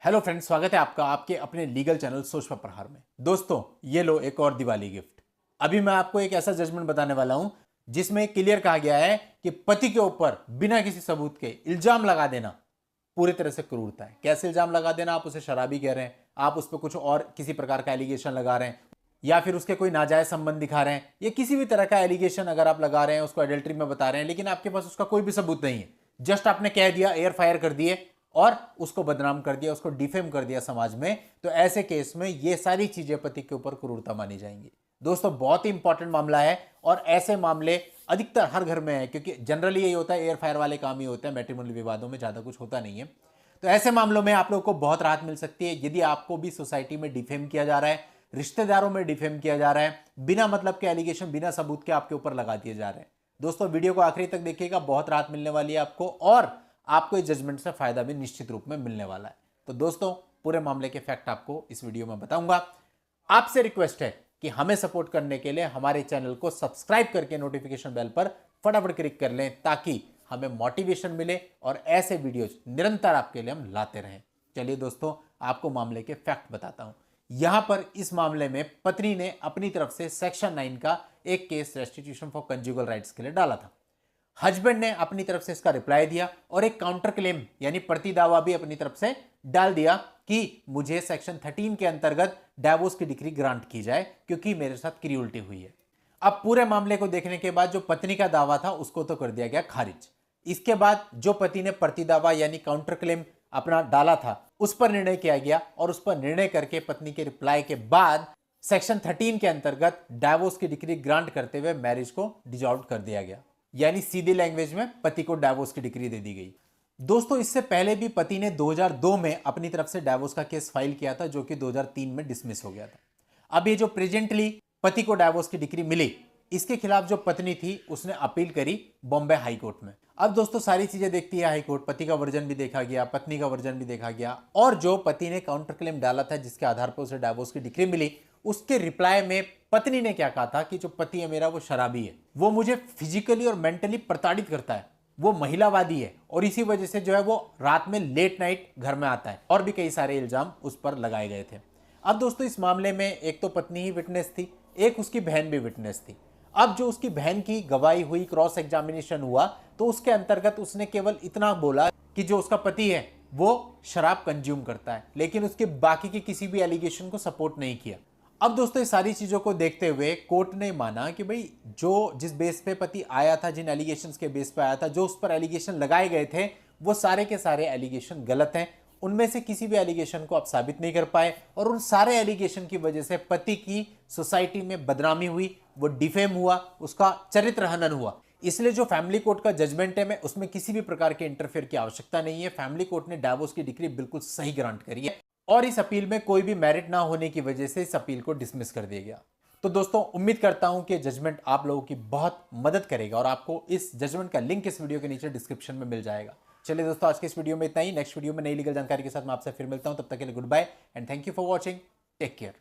Hello friends, स्वागत है आपका आपके अपने लीगल चैनल सोच पर प्रहार में। दोस्तों, ये लो एक और दिवाली गिफ्ट। अभी मैं आपको एक ऐसा जजमेंट बताने वाला हूं जिसमें क्लियर कहा गया है कि पति के ऊपर बिना किसी सबूत के इल्जाम लगा देना पूरी तरह से क्रूरता है। कैसे इल्जाम लगा देना? आप उसे शराबी कह रहे हैं, आप उस पर कुछ और किसी प्रकार का एलिगेशन लगा रहे हैं, या फिर उसके कोई नाजायज संबंध दिखा रहे हैं, या किसी भी तरह का एलिगेशन अगर आप लगा रहे हैं, उसको एडल्ट्री में बता रहे हैं, लेकिन आपके पास उसका कोई भी सबूत नहीं है। जस्ट आपने कह दिया, एयर फायर कर दिए और उसको बदनाम कर दिया, उसको डिफेम कर दिया समाज में, तो ऐसे केस में ये सारी चीजें पति के ऊपर क्रूरता मानी जाएंगी। दोस्तों, बहुत ही इंपॉर्टेंट मामला है और ऐसे मामले अधिकतर हर घर में है, क्योंकि जनरली यही होता है, एयर फायर वाले काम ही होते हैं, मैट्रिमोनियल विवादों में ज्यादा कुछ होता नहीं है। तो ऐसे मामलों में आप लोग को बहुत राहत मिल सकती है यदि आपको भी सोसाइटी में डिफेम किया जा रहा है, रिश्तेदारों में डिफेम किया जा रहा है, बिना मतलब के एलिगेशन, बिना सबूत के आपके ऊपर लगा दिए जा रहे हैं। दोस्तों, वीडियो को आखिरी तक देखिएगा, बहुत राहत मिलने वाली है आपको और आपको इस जजमेंट से फायदा भी निश्चित रूप में मिलने वाला है। तो दोस्तों, पूरे मामले के फैक्ट आपको इस वीडियो में बताऊंगा। आपसे रिक्वेस्ट है कि हमें सपोर्ट करने के लिए हमारे चैनल को सब्सक्राइब करके नोटिफिकेशन बेल पर फटाफट क्लिक कर लें, ताकि हमें मोटिवेशन मिले और ऐसे वीडियोज निरंतर आपके लिए हम लाते रहें। चलिए दोस्तों, आपको मामले के फैक्ट बताता हूं। यहां पर इस मामले में पत्नी ने अपनी तरफ से सेक्शन 9 का एक case restitution for conjugal rights के लिए डाला था। हस्बैंड ने अपनी तरफ से इसका रिप्लाई दिया और एक काउंटर क्लेम यानी प्रति दावा भी अपनी तरफ से डाल दिया कि मुझे सेक्शन 13 के अंतर्गत डाइवोर्स की डिग्री ग्रांट की जाए, क्योंकि मेरे साथ क्रियोलिटी हुई है। अब पूरे मामले को देखने के बाद जो पत्नी का दावा था उसको तो कर दिया गया खारिज। इसके बाद जो पति ने प्रति दावा यानी काउंटर क्लेम अपना डाला था, उस पर निर्णय किया गया और उस पर निर्णय करके पत्नी के रिप्लाई के बाद सेक्शन 13 के अंतर्गत डाइवोर्स की डिग्री ग्रांट करते हुए मैरिज को डिसॉल्व कर दिया गया, यानी सीधी लैंग्वेज में पति को डाइवोर्स की डिग्री दे दी गई। दोस्तों, इससे पहले भी पति ने 2002 में अपनी तरफ से डाइवोर्स का केस फाइल किया था, जो कि 2003 में डिसमिस हो गया था। अब ये जो प्रेजेंटली पति को डाइवोर्स की डिग्री मिली, इसके खिलाफ जो पत्नी थी उसने अपील करी बॉम्बे हाई कोर्ट में। अब दोस्तों, सारी चीजें देखती है हाई कोर्ट, पति का वर्जन भी देखा गया, पत्नी का वर्जन भी देखा गया, और जो पति ने काउंटर क्लेम डाला था जिसके आधार पर उसे डाइवोर्स की डिग्री मिली, उसके रिप्लाई में पत्नी ने क्या कहा था कि जो पति है मेरा वो शराबी है, वो मुझे फिजिकली और मेंटली प्रताड़ित करता है, वो महिलावादी है और इसी वजह से जो है वो रात में लेट नाइट घर में आता है, और भी कई सारे इल्जाम उस पर लगाए गए थे। अब दोस्तों, इस मामले में एक तो पत्नी ही विटनेस थी, एक उसकी बहन भी विटनेस थी। अब जो उसकी बहन की गवाही हुई, क्रॉस एग्जामिनेशन हुआ, तो उसके अंतर्गत उसने केवल इतना बोला कि जो उसका पति है वो शराब कंज्यूम करता है, लेकिन उसके बाकी के किसी भी एलिगेशन को सपोर्ट नहीं किया। अब दोस्तों, इस सारी चीजों को देखते हुए कोर्ट ने माना कि भाई जो जिस बेस पे पति आया था, जिन एलिगेशंस के बेस पे आया था, जो उस पर एलिगेशन लगाए गए थे, वो सारे के सारे एलिगेशन गलत हैं। उनमें से किसी भी एलिगेशन को आप साबित नहीं कर पाए और उन सारे एलिगेशन की वजह से पति की सोसाइटी में बदनामी हुई, वो डिफेम हुआ, उसका चरित्र हनन हुआ। इसलिए जो फैमिली कोर्ट का जजमेंट है, मैं उसमें किसी भी प्रकार के इंटरफेयर की आवश्यकता नहीं है। फैमिली कोर्ट ने डाइवोर्स की डिग्री बिल्कुल सही ग्रांट करी है और इस अपील में कोई भी मेरिट ना होने की वजह से इस अपील को डिसमिस कर दिया गया। तो दोस्तों, उम्मीद करता हूं कि जजमेंट आप लोगों की बहुत मदद करेगा और आपको इस जजमेंट का लिंक इस वीडियो के नीचे डिस्क्रिप्शन में मिल जाएगा। चलिए दोस्तों, आज के इस वीडियो में इतना ही। नेक्स्ट वीडियो में नई लीगल जानकारी के साथ मैं आपसे फिर मिलता हूं। तब तक के लिए goodbye and thank you for watching. Take care.